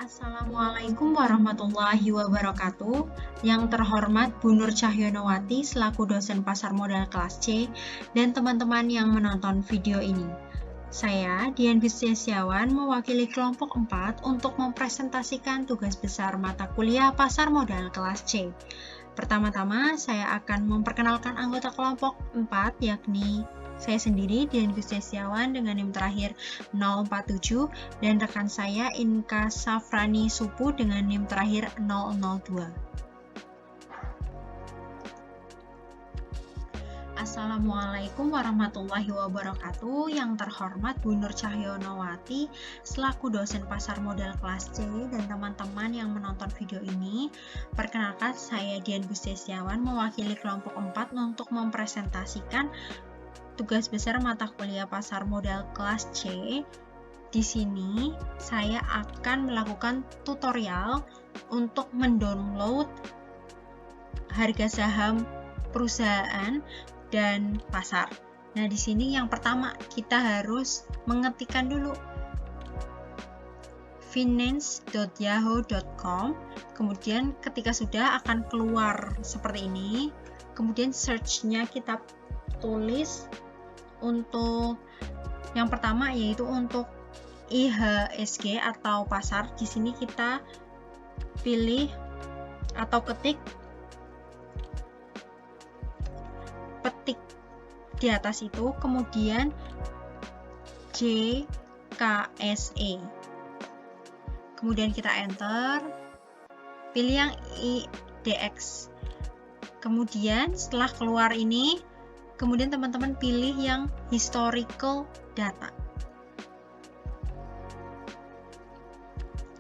Assalamualaikum warahmatullahi wabarakatuh. Yang terhormat Bu Nur Cahyonowati selaku dosen pasar modal kelas C dan teman-teman yang menonton video ini. Saya, Dian Bisesiawan, mewakili kelompok 4 untuk mempresentasikan tugas besar mata kuliah pasar modal kelas C. Pertama-tama, saya akan memperkenalkan anggota kelompok 4, yakni saya sendiri, Dian Bisesiawan, dengan NIM terakhir 047, dan rekan saya, Inka Safrani Supu, dengan NIM terakhir 002. Assalamualaikum warahmatullahi wabarakatuh. Yang terhormat Bu Nur Cahyonowati selaku dosen pasar modal kelas C dan teman-teman yang menonton video ini. Perkenalkan, saya Dian Bisesiawan mewakili kelompok 4 untuk mempresentasikan tugas besar mata kuliah pasar modal kelas C. Di sini saya akan melakukan tutorial untuk mendownload harga saham perusahaan dan pasar. Nah, di sini yang pertama kita harus mengetikkan dulu finance.yahoo.com. Kemudian ketika sudah akan keluar seperti ini. Kemudian search-nya kita tulis untuk yang pertama, yaitu untuk IHSG atau pasar. Di sini kita pilih atau ketik di atas itu, kemudian JKSE, kemudian kita enter, pilih yang IDX. Kemudian setelah keluar ini, kemudian teman-teman pilih yang historical data.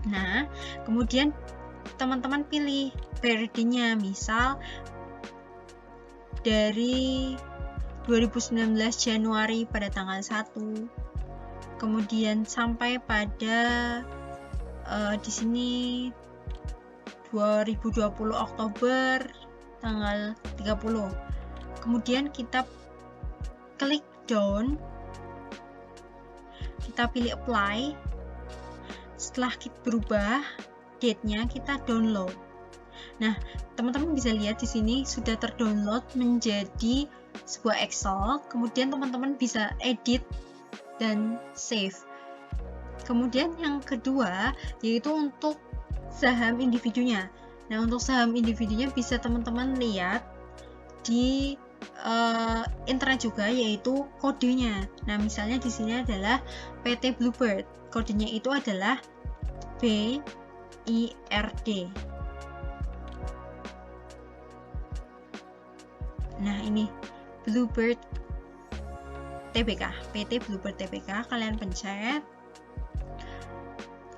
Nah, kemudian teman-teman pilih periodenya, misal dari 2019 Januari pada tanggal 1, kemudian sampai pada di sini 2020 Oktober tanggal 30. Kemudian kita klik down, kita pilih apply. Setelah kita berubah date-nya, kita download. Nah, teman-teman bisa lihat di sini sudah terdownload menjadi sebuah Excel. Kemudian teman-teman bisa edit dan save. Kemudian yang kedua yaitu untuk saham individunya. Nah, untuk saham individunya bisa teman-teman lihat di internet juga, yaitu kodenya. Nah, misalnya di sini adalah PT Bluebird. Kodenya itu adalah BIRD. Nah, ini Bluebird Tbk, PT Bluebird Tbk, kalian pencet.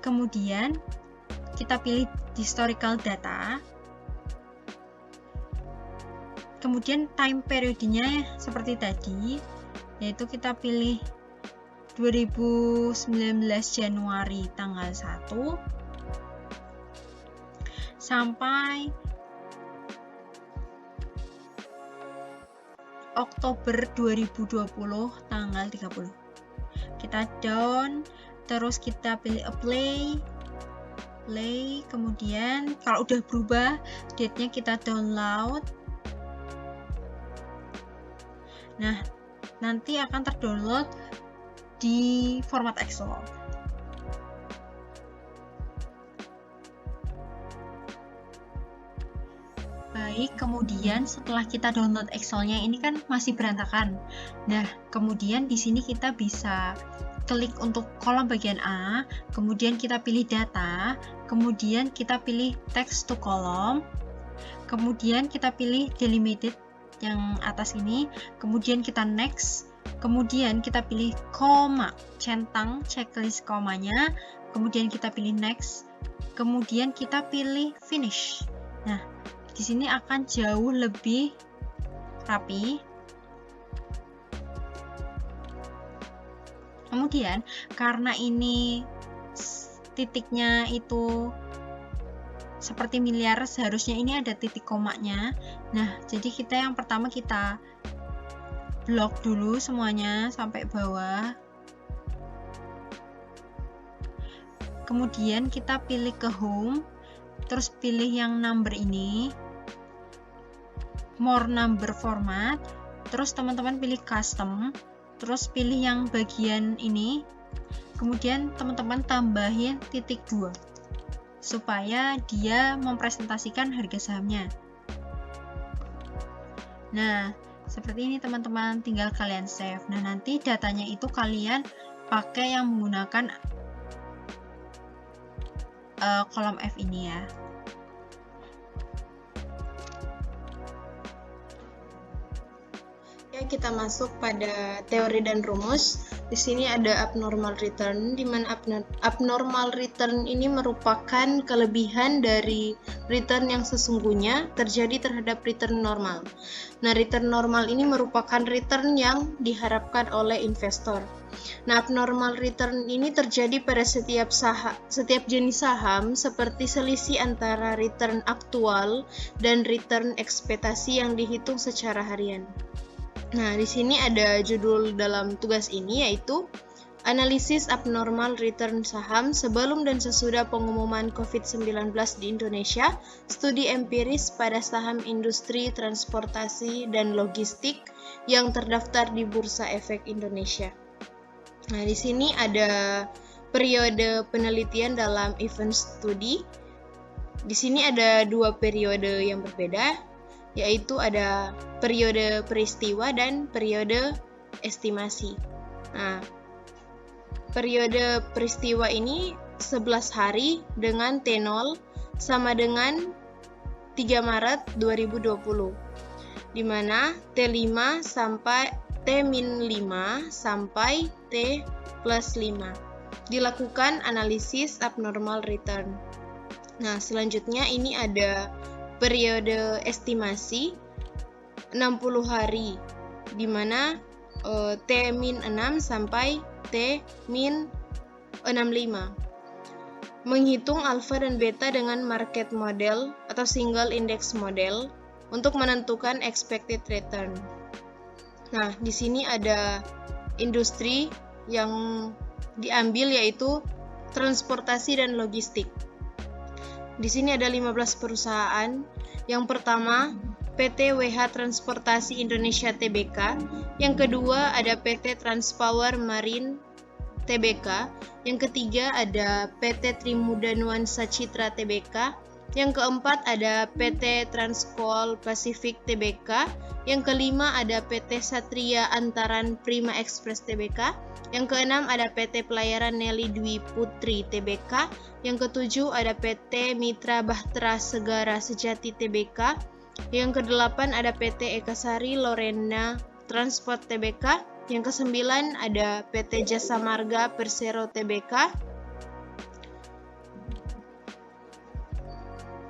Kemudian kita pilih historical data. Kemudian time periodenya seperti tadi, yaitu kita pilih 2019 Januari tanggal 1 sampai Oktober 2020 tanggal 30. Kita down, terus kita pilih apply, kemudian kalau udah berubah date-nya kita download. Nah, nanti akan terdownload di format Excel. Baik, kemudian setelah kita download Excel-nya, ini kan masih berantakan. Nah, kemudian di sini kita bisa klik untuk kolom bagian A, kemudian kita pilih data, kemudian kita pilih text to column, kemudian kita pilih delimited yang atas ini, kemudian kita next, kemudian kita pilih koma, centang checklist komanya, kemudian kita pilih next, kemudian kita pilih finish. Nah, di sini akan jauh lebih rapi. Kemudian karena ini titiknya itu seperti miliar, seharusnya ini ada titik komanya. Nah, jadi kita yang pertama kita blok dulu semuanya sampai bawah. Kemudian kita pilih ke home, terus pilih yang number ini, more number format, terus teman-teman pilih custom, terus pilih yang bagian ini, kemudian teman-teman tambahin titik 2 supaya dia mempresentasikan harga sahamnya. Nah, seperti ini teman-teman, tinggal kalian save. Nah, nanti datanya itu kalian pakai yang menggunakan kolom F ini ya. Ya, kita masuk pada teori dan rumus. Di sini ada abnormal return, di mana abnormal return ini merupakan kelebihan dari return yang sesungguhnya terjadi terhadap return normal. Nah, return normal ini merupakan return yang diharapkan oleh investor. Nah, abnormal return ini terjadi pada setiap jenis saham, seperti selisih antara return aktual dan return ekspektasi yang dihitung secara harian. Nah, di sini ada judul dalam tugas ini, yaitu Analisis Abnormal Return Saham Sebelum dan Sesudah Pengumuman COVID-19 di Indonesia, Studi Empiris pada Saham Industri Transportasi dan Logistik yang terdaftar di Bursa Efek Indonesia. Nah, di sini ada periode penelitian dalam event studi. Di sini ada 2 periode yang berbeda, yaitu ada periode peristiwa dan periode estimasi. Nah, periode peristiwa ini 11 hari dengan T0 sama dengan 3 Maret 2020, di mana T5 sampai T-5 sampai T+5 dilakukan analisis abnormal return. Nah, selanjutnya ini ada periode estimasi 60 hari, di mana T-6 sampai T-65. Menghitung alfa dan beta dengan market model atau single index model untuk menentukan expected return. Nah, di sini ada industri yang diambil, yaitu transportasi dan logistik. Di sini ada 15 perusahaan. Yang pertama, PT WH Transportasi Indonesia Tbk. Yang kedua ada PT Transpower Marine Tbk. Yang ketiga ada PT Trimuda Nuansa Citra Tbk. Yang keempat ada PT Transcoal Pacific Tbk. Yang kelima ada PT Satria Antaran Prima Express Tbk. Yang keenam ada PT Pelayaran Nelly Dwi Putri Tbk. Yang ketujuh ada PT Mitra Bahtera Segara Sejati Tbk. Yang kedelapan ada PT Ekasari Lorena Transport Tbk. Yang kesembilan ada PT Jasa Marga Persero Tbk.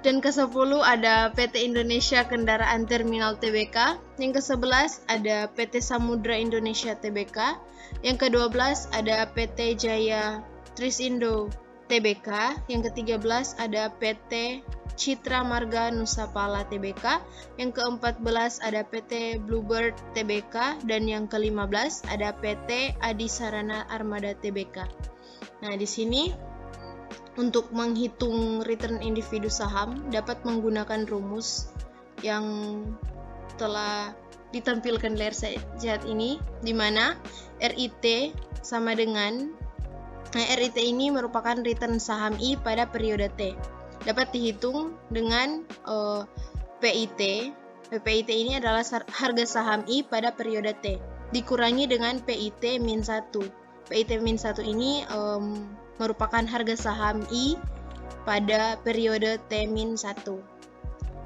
Dan ke-10 ada PT Indonesia Kendaraan Terminal Tbk. Yang ke-11 ada PT Samudra Indonesia Tbk. Yang ke-12 ada PT Jaya Trisindo Tbk. Yang ke-13 ada PT Citra Marga Nusapala Tbk. Yang ke-14 ada PT Bluebird Tbk. Dan yang ke-15 ada PT Adi Sarana Armada Tbk. Nah, di sini untuk menghitung return individu saham dapat menggunakan rumus yang telah ditampilkan di layar saat ini, di mana RIT sama dengan RIT ini merupakan return saham I pada periode T. Dapat dihitung dengan PIT. PIT ini adalah harga saham I pada periode T dikurangi dengan PIT-1. PIT-1 ini merupakan harga saham I pada periode T-1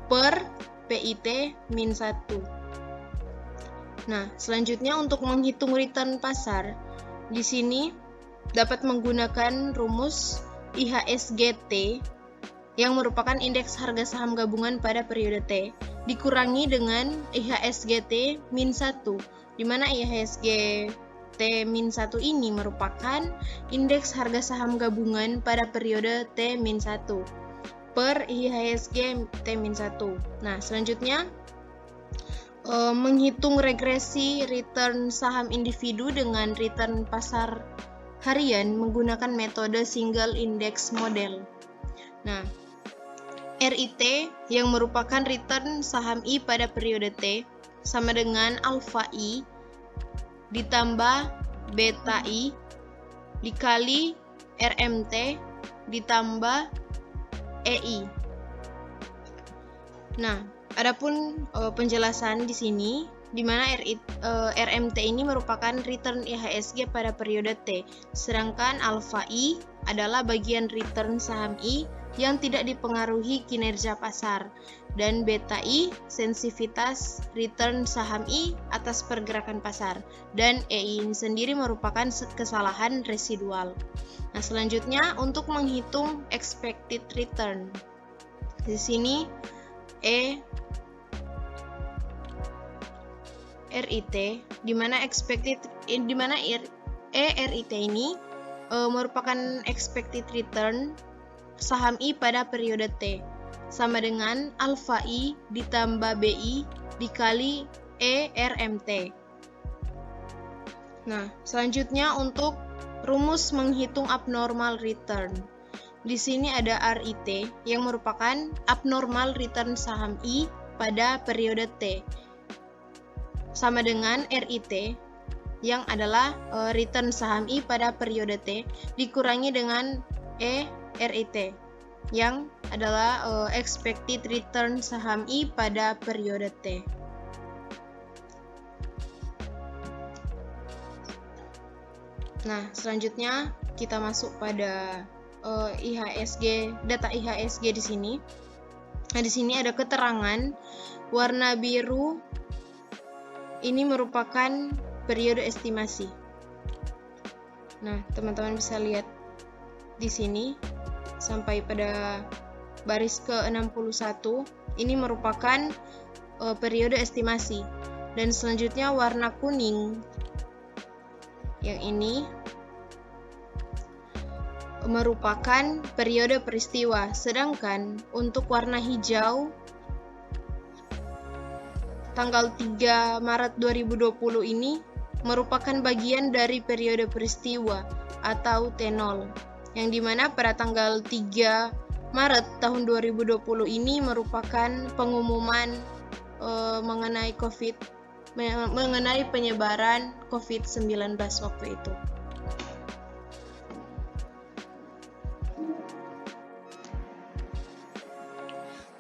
per PIT-1. Nah, selanjutnya untuk menghitung return pasar, di sini dapat menggunakan rumus IHSG-T yang merupakan indeks harga saham gabungan pada periode T dikurangi dengan IHSG-T-1, di mana IHSG-T-1 ini merupakan indeks harga saham gabungan pada periode T-1 per IHSG-T-1. Nah, selanjutnya menghitung regresi return saham individu dengan return pasar harian menggunakan metode single index model. Nah, RIT yang merupakan return saham I pada periode T sama dengan alfa I ditambah beta I dikali RMT ditambah EI. Nah, adapun penjelasan di sini di mana RMT ini merupakan return IHSG pada periode T, sedangkan alfa I adalah bagian return saham I yang tidak dipengaruhi kinerja pasar, dan beta I sensitivitas return saham I atas pergerakan pasar, dan EI ini sendiri merupakan kesalahan residual. Nah, selanjutnya untuk menghitung expected return. Di sini RIT di mana RIT ini merupakan expected return saham I pada periode T sama dengan alfa I ditambah BI dikali RMT. Nah, selanjutnya untuk rumus menghitung abnormal return. Di sini ada RIT yang merupakan abnormal return saham I pada periode T sama dengan RIT yang adalah return saham I pada periode T dikurangi dengan RIT yang adalah expected return saham I pada periode T. Nah, selanjutnya kita masuk pada IHSG, data IHSG di sini. Nah, di sini ada keterangan warna biru ini merupakan periode estimasi. Nah, teman-teman bisa lihat di sini sampai pada baris ke-61 ini merupakan periode estimasi, dan selanjutnya warna kuning yang ini merupakan periode peristiwa, sedangkan untuk warna hijau tanggal 3 Maret 2020 ini merupakan bagian dari periode peristiwa atau T0, yang dimana pada tanggal 3 Maret tahun 2020 ini merupakan pengumuman mengenai penyebaran COVID-19 waktu itu.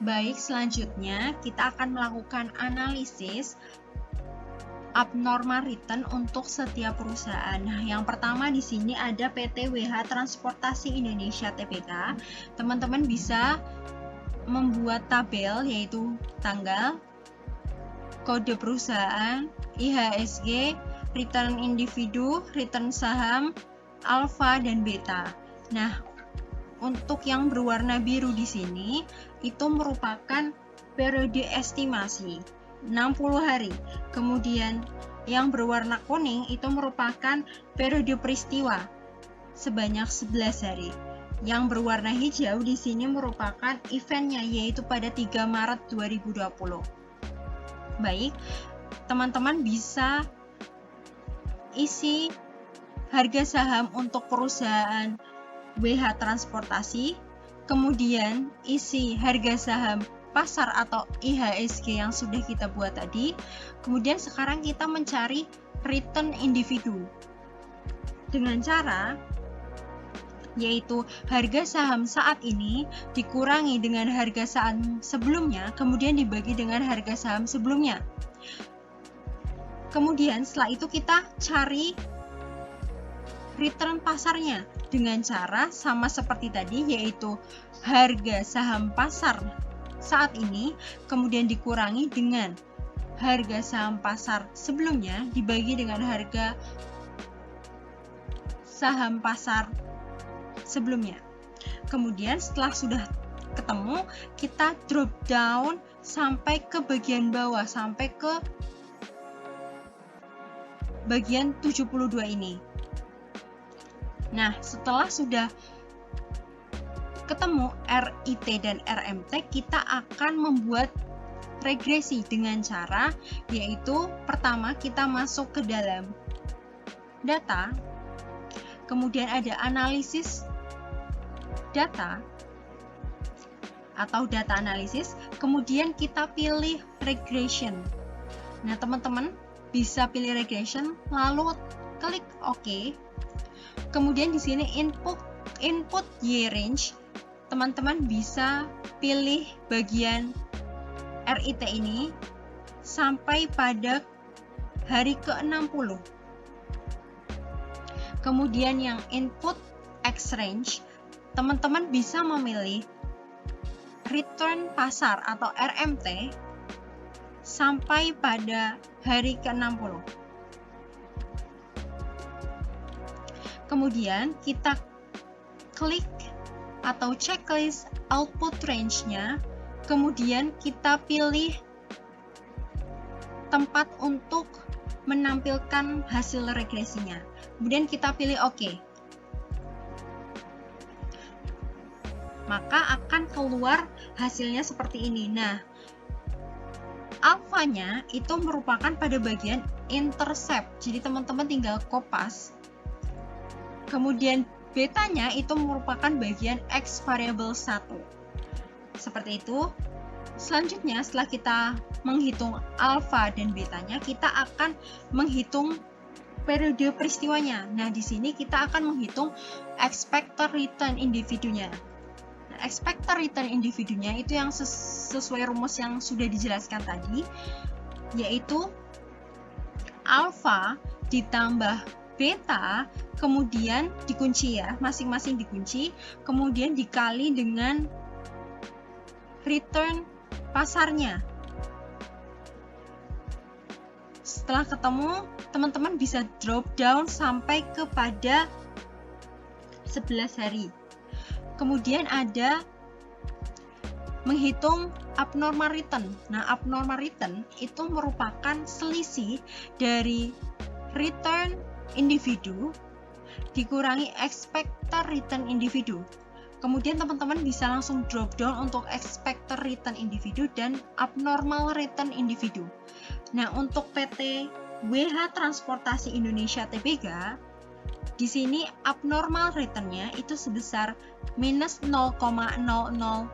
Baik, selanjutnya kita akan melakukan analisis abnormal return untuk setiap perusahaan. Nah, yang pertama di sini ada PT WH Transportasi Indonesia Tbk. Teman-teman bisa membuat tabel yaitu tanggal, kode perusahaan, IHSG, return individu, return saham, alfa dan beta. Nah, untuk yang berwarna biru di sini itu merupakan periode estimasi 60 hari. Kemudian yang berwarna kuning itu merupakan periode peristiwa sebanyak 11 hari. Yang berwarna hijau di sini merupakan eventnya, yaitu pada 3 Maret 2020. Baik, teman-teman bisa isi harga saham untuk perusahaan WH Transportasi, kemudian isi harga saham pasar atau IHSG yang sudah kita buat tadi. Kemudian sekarang kita mencari return individu dengan cara yaitu harga saham saat ini dikurangi dengan harga saham sebelumnya, kemudian dibagi dengan harga saham sebelumnya. Kemudian setelah itu kita cari return pasarnya dengan cara sama seperti tadi, yaitu harga saham pasar saat ini kemudian dikurangi dengan harga saham pasar sebelumnya dibagi dengan harga saham pasar sebelumnya. Kemudian setelah sudah ketemu, kita drop down sampai ke bagian bawah, sampai ke bagian 72 ini. Nah, setelah sudah ketemu RIT dan RMT, kita akan membuat regresi dengan cara yaitu pertama kita masuk ke dalam data, kemudian ada analisis data atau data analisis, kemudian kita pilih regression. Nah, teman-teman bisa pilih regression, lalu klik OK. Kemudian di sini input year range, teman-teman bisa pilih bagian RIT ini sampai pada hari ke-60. Kemudian yang input X range, teman-teman bisa memilih return pasar atau RMT sampai pada hari ke-60. Kemudian kita klik atau checklist output range-nya, kemudian kita pilih tempat untuk menampilkan hasil regresinya. Kemudian kita pilih OK. Maka akan keluar hasilnya seperti ini. Nah, alfanya itu merupakan pada bagian intercept. Jadi teman-teman tinggal kopas. Kemudian betanya itu merupakan bagian X variable 1. Seperti itu. Selanjutnya setelah kita menghitung alfa dan betanya, kita akan menghitung periode peristiwanya. Nah, di sini kita akan menghitung expected return individunya. Expected return individunya itu yang sesuai rumus yang sudah dijelaskan tadi, yaitu alfa ditambah beta, kemudian dikunci ya, masing-masing dikunci, kemudian dikali dengan return pasarnya. Setelah ketemu, teman-teman bisa drop down sampai kepada 11 hari. Kemudian ada menghitung abnormal return. Nah, abnormal return itu merupakan selisih dari return individu dikurangi expected return individu. Kemudian teman-teman bisa langsung drop down untuk expected return individu dan abnormal return individu. Nah, untuk PT WH Transportasi Indonesia Tbk, di sini abnormal return-nya itu sebesar minus 0,00816.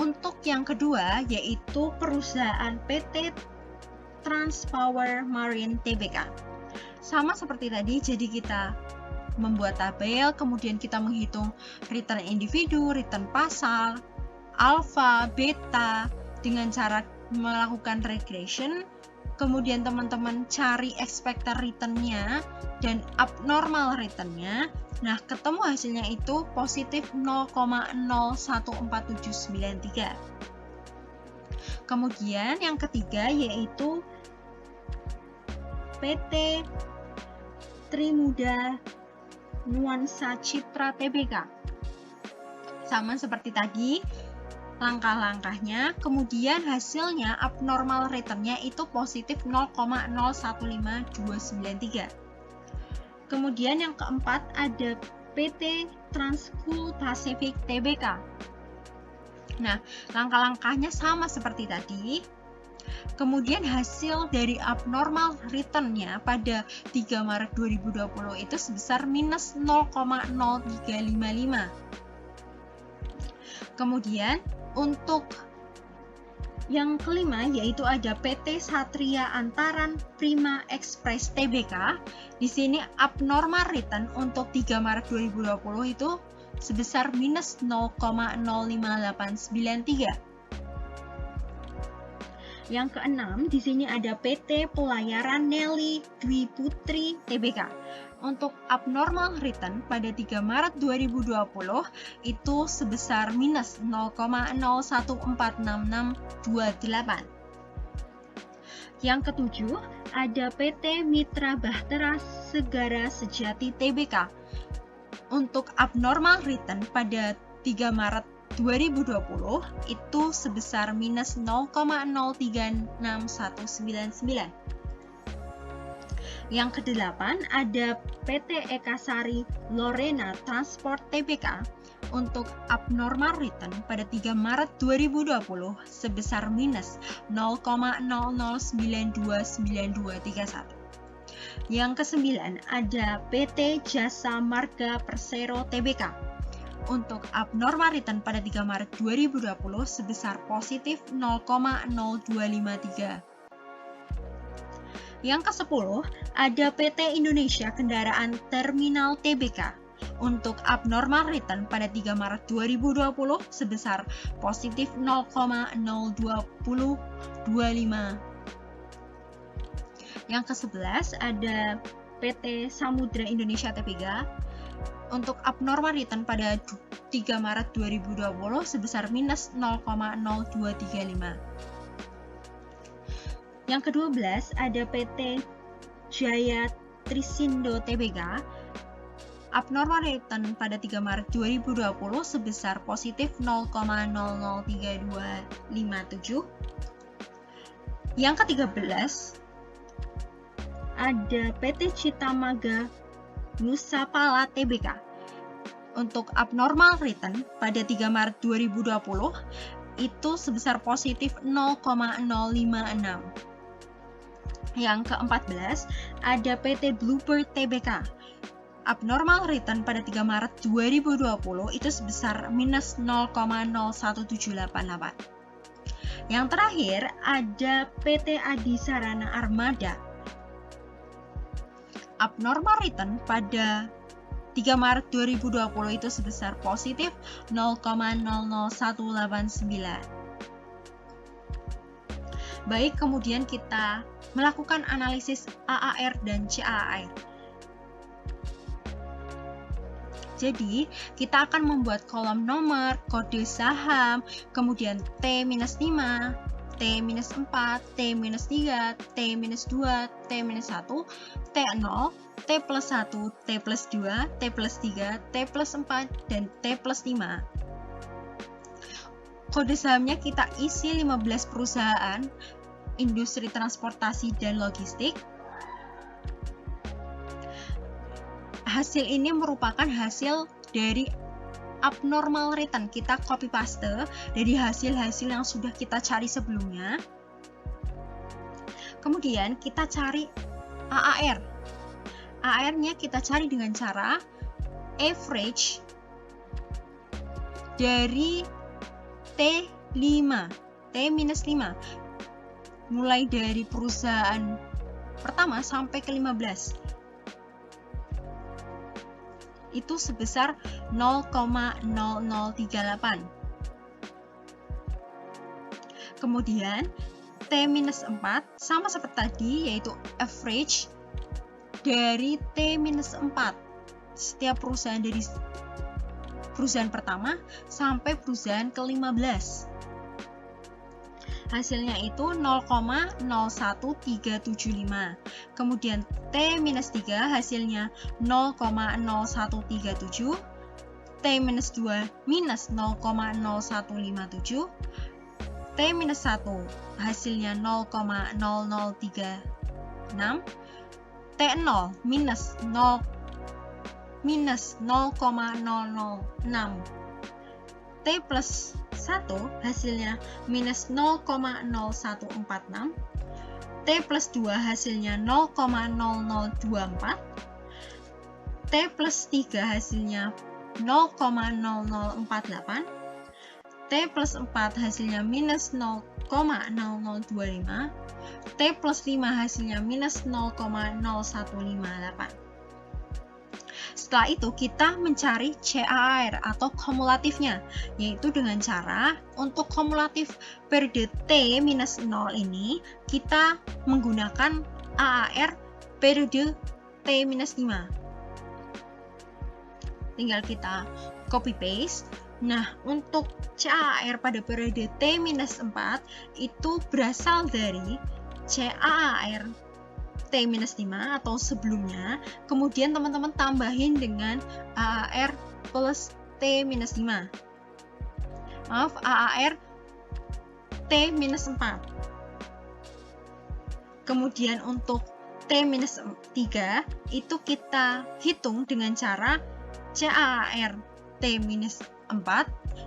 Untuk yang kedua, yaitu perusahaan PT Transpower Marine Tbk. Sama seperti tadi, jadi kita membuat tabel, kemudian kita menghitung return individu, return pasar, alfa, beta dengan cara melakukan regression. Kemudian teman-teman cari expected return-nya dan abnormal return-nya. Nah, ketemu hasilnya itu positif 0,014793. Kemudian yang ketiga yaitu PT Trimuda Nuansa Citra Tbk. Sama seperti tadi langkah-langkahnya, kemudian hasilnya abnormal return-nya itu positif 0,015293. Kemudian yang keempat ada PT Transcool Pacific Tbk. Nah, langkah-langkahnya sama seperti tadi. Kemudian hasil dari abnormal return-nya pada 3 Maret 2020 itu sebesar minus 0,0355. Kemudian untuk yang kelima yaitu ada PT Satria Antaran Prima Express Tbk. Di sini abnormal return untuk 3 Maret 2020 itu sebesar minus 0,05893. Yang keenam, di sini ada PT Pelayaran Nelly Dwi Putri Tbk. Untuk abnormal return pada 3 Maret 2020 itu sebesar minus 0,014628. Yang ketujuh, ada PT Mitra Bahtera Segara Sejati Tbk. Untuk abnormal return pada 3 Maret 2020 itu sebesar minus 0,036199. Yang kedelapan ada PT Ekasari Lorena Transport Tbk. Untuk abnormal return pada 3 Maret 2020 sebesar minus 0,00929231. Yang ke-9 ada PT Jasa Marga Persero Tbk. Untuk abnormal return pada 3 Maret 2020 sebesar positif 0,0253. Yang ke-10 ada PT Indonesia Kendaraan Terminal Tbk. Untuk abnormal return pada 3 Maret 2020 sebesar positif 0,02025. Yang ke-11 ada PT Samudra Indonesia Tbk. Untuk abnormal return pada 3 Maret 2020 sebesar minus 0,0235. Yang ke-12 ada PT Jaya Trisindo Tbk. Abnormal return pada 3 Maret 2020 sebesar positif 0,003257. Yang ke-13 ada PT Citamaga Nusapala Tbk. Untuk abnormal return pada 3 Maret 2020 itu sebesar positif 0,056. Yang ke-14 ada PT Bluebird Tbk. Abnormal return pada 3 Maret 2020 itu sebesar minus 0,01788. Yang terakhir ada PT Adi Sarana Armada. Abnormal return pada 3 Maret 2020 itu sebesar positif 0,00189. Baik, kemudian kita melakukan analisis AAR dan CAAR. Jadi, kita akan membuat kolom nomor, kode saham, kemudian T-5, T-4, T-3, T-2, T-1, T0, T+1, T+2, T+3, T+4, dan T+5. Kode sahamnya kita isi 15 perusahaan industri transportasi dan logistik. Hasil ini merupakan hasil dari abnormal return. Kita copy paste dari hasil-hasil yang sudah kita cari sebelumnya. Kemudian kita cari AAR. AAR-nya kita cari dengan cara average dari T5, T-5. Mulai dari perusahaan pertama sampai ke 15. Itu sebesar 0,0038. Kemudian T-4 sama seperti tadi, yaitu average dari T-4 setiap perusahaan dari perusahaan pertama sampai perusahaan ke-15. Hasilnya itu 0,01375. Kemudian T-3 hasilnya 0,0137, T-2 minus 0,0157, T-1 hasilnya 0,0036, T0 minus 0,006, T+1 hasilnya minus 0,0146, T+2 hasilnya 0,0024, T+3 hasilnya 0,0048, T+4 hasilnya minus 0,0025, T+5 hasilnya minus 0,0158. Setelah itu kita mencari CAAR atau kumulatifnya, yaitu dengan cara untuk kumulatif periode T-0 ini kita menggunakan AAR periode T-5. Tinggal kita copy paste. Nah, untuk CAAR pada periode T-4 itu berasal dari CAAR T-5 atau sebelumnya, kemudian teman-teman tambahin dengan AAR plus T-5. Maaf, AAR T-4. Kemudian untuk T-3 itu kita hitung dengan cara CAAR T-4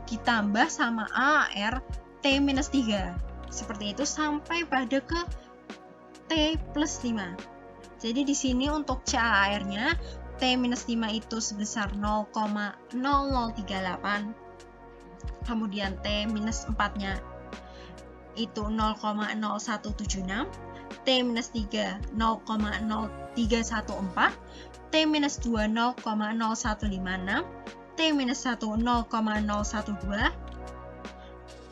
ditambah sama AAR T-3. Seperti itu sampai pada ke T+5. Jadi di sini untuk CAR-nya T-5 itu sebesar 0,0038. Kemudian T-4-nya itu 0,0176, T-3 0,0314, T-2 0,0156, T-1 0,012,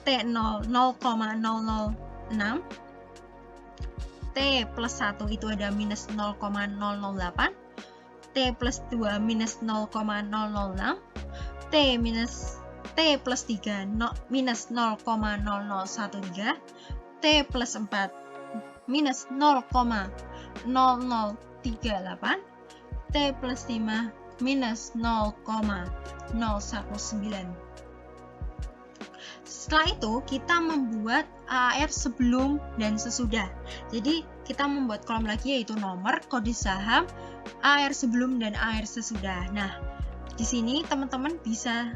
T0 0,006, T plus 1 itu ada minus 0,008, T plus 2 minus 0,006, T plus 3 minus 0,0013, T plus 4 minus 0,0038, T plus 5 minus 0,019. Setelah itu kita membuat AAR sebelum dan sesudah. Jadi kita membuat kolom lagi yaitu nomor, kode saham, AAR sebelum dan AAR sesudah. Nah, di sini teman-teman bisa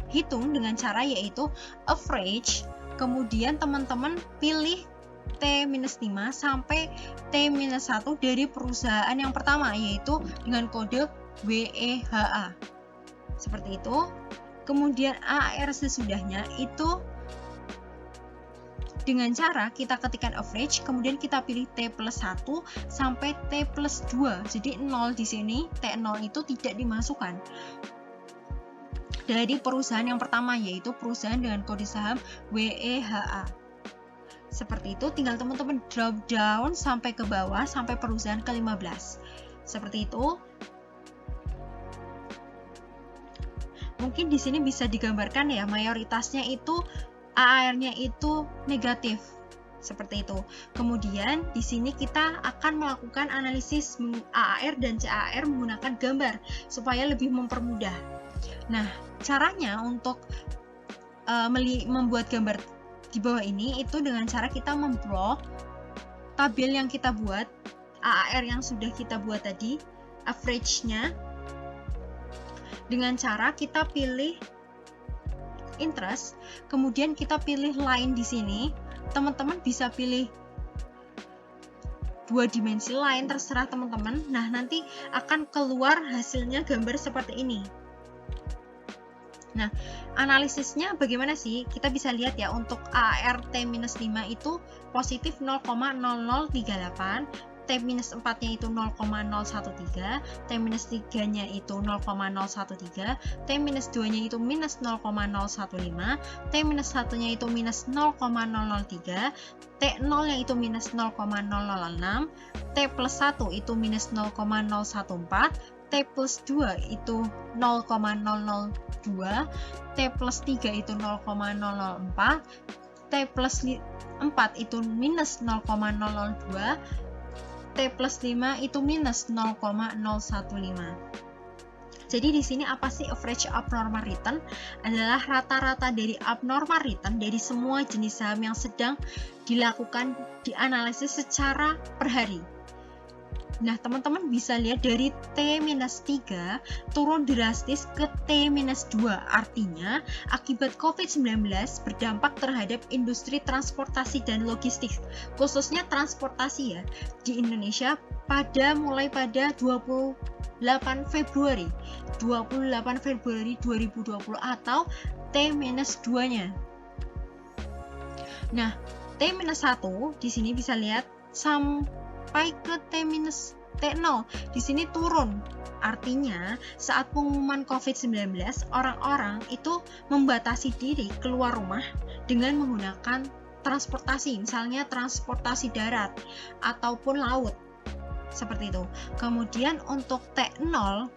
hitung dengan cara yaitu average, kemudian teman-teman pilih T-5 sampai T-1 dari perusahaan yang pertama yaitu dengan kode WEHA. Seperti itu. Kemudian AAR sesudahnya itu dengan cara kita ketikkan average, kemudian kita pilih T plus 1 sampai T plus 2. Jadi 0 di sini, T0 itu tidak dimasukkan dari perusahaan yang pertama yaitu perusahaan dengan kode saham WEHA. Seperti itu, tinggal teman-teman drop down sampai ke bawah sampai perusahaan ke-15. Seperti itu. Mungkin di sini bisa digambarkan ya, mayoritasnya itu AAR-nya itu negatif. Seperti itu. Kemudian di sini kita akan melakukan analisis AAR dan CAR menggunakan gambar supaya lebih mempermudah. Nah, caranya untuk membuat gambar di bawah ini itu dengan cara kita memblok tabel yang kita buat, AAR yang sudah kita buat tadi, average-nya, dengan cara kita pilih interest, kemudian kita pilih line di sini. Teman-teman bisa pilih 2 dimensi line, terserah teman-teman. Nah, nanti akan keluar hasilnya gambar seperti ini. Nah, analisisnya bagaimana sih? Kita bisa lihat ya, untuk AAR T-5 itu positif 0,0038, T-4-nya itu 0,013, T-3-nya itu 0,013, T-2-nya itu minus 0,015, T-1-nya itu minus 0,003, T0-nya itu minus 0,006, T plus 1 itu minus 0,014, T plus 2 itu 0,002, T plus 3 itu 0,004, T plus 4 itu minus 0,002, T plus 5 itu minus 0,015. Jadi di sini apa sih average abnormal return? Adalah rata-rata dari abnormal return dari semua jenis saham yang sedang dilakukan dianalisis secara per hari. Nah, teman-teman bisa lihat dari T-3 turun drastis ke T-2. Artinya, akibat COVID-19 berdampak terhadap industri transportasi dan logistik, khususnya transportasi ya, di Indonesia mulai pada 28 Februari 2020 atau T-2-nya. Nah, T-1 di sini bisa lihat sampai ke T0 di sini turun. Artinya saat pengumuman COVID-19 orang-orang itu membatasi diri keluar rumah dengan menggunakan transportasi, misalnya transportasi darat ataupun laut seperti itu. Kemudian untuk T0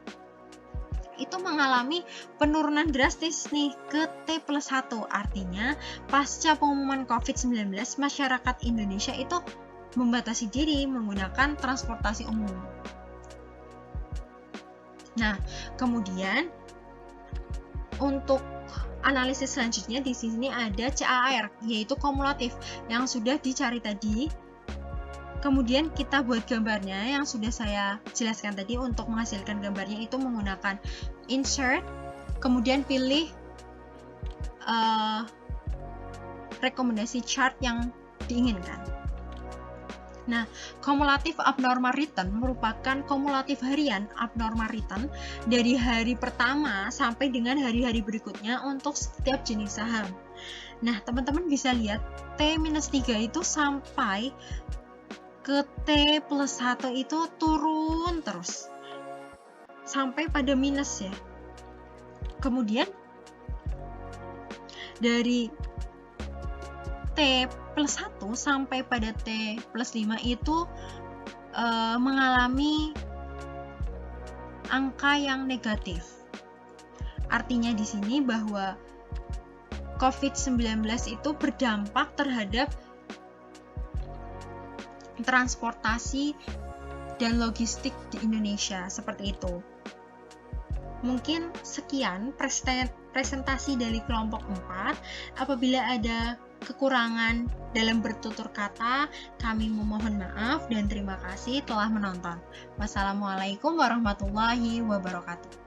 itu mengalami penurunan drastis nih ke T plus 1. Artinya pasca pengumuman COVID-19 masyarakat Indonesia itu membatasi diri menggunakan transportasi umum. Nah, kemudian untuk analisis selanjutnya di sini ada CAR, yaitu kumulatif yang sudah dicari tadi. Kemudian kita buat gambarnya yang sudah saya jelaskan tadi. Untuk menghasilkan gambarnya itu menggunakan insert, kemudian pilih rekomendasi chart yang diinginkan. Nah, kumulatif abnormal return merupakan kumulatif harian abnormal return dari hari pertama sampai dengan hari-hari berikutnya untuk setiap jenis saham. Nah, teman-teman bisa lihat T-3 itu sampai ke T plus 1 itu turun terus sampai pada minus ya. Kemudian dari T plus 1 sampai pada T plus 5 itu mengalami angka yang negatif. Artinya di sini bahwa COVID-19 itu berdampak terhadap transportasi dan logistik di Indonesia, seperti itu. Mungkin sekian presentasi dari kelompok 4. Apabila ada kekurangan dalam bertutur kata, kami memohon maaf dan terima kasih telah menonton. Wassalamualaikum warahmatullahi wabarakatuh.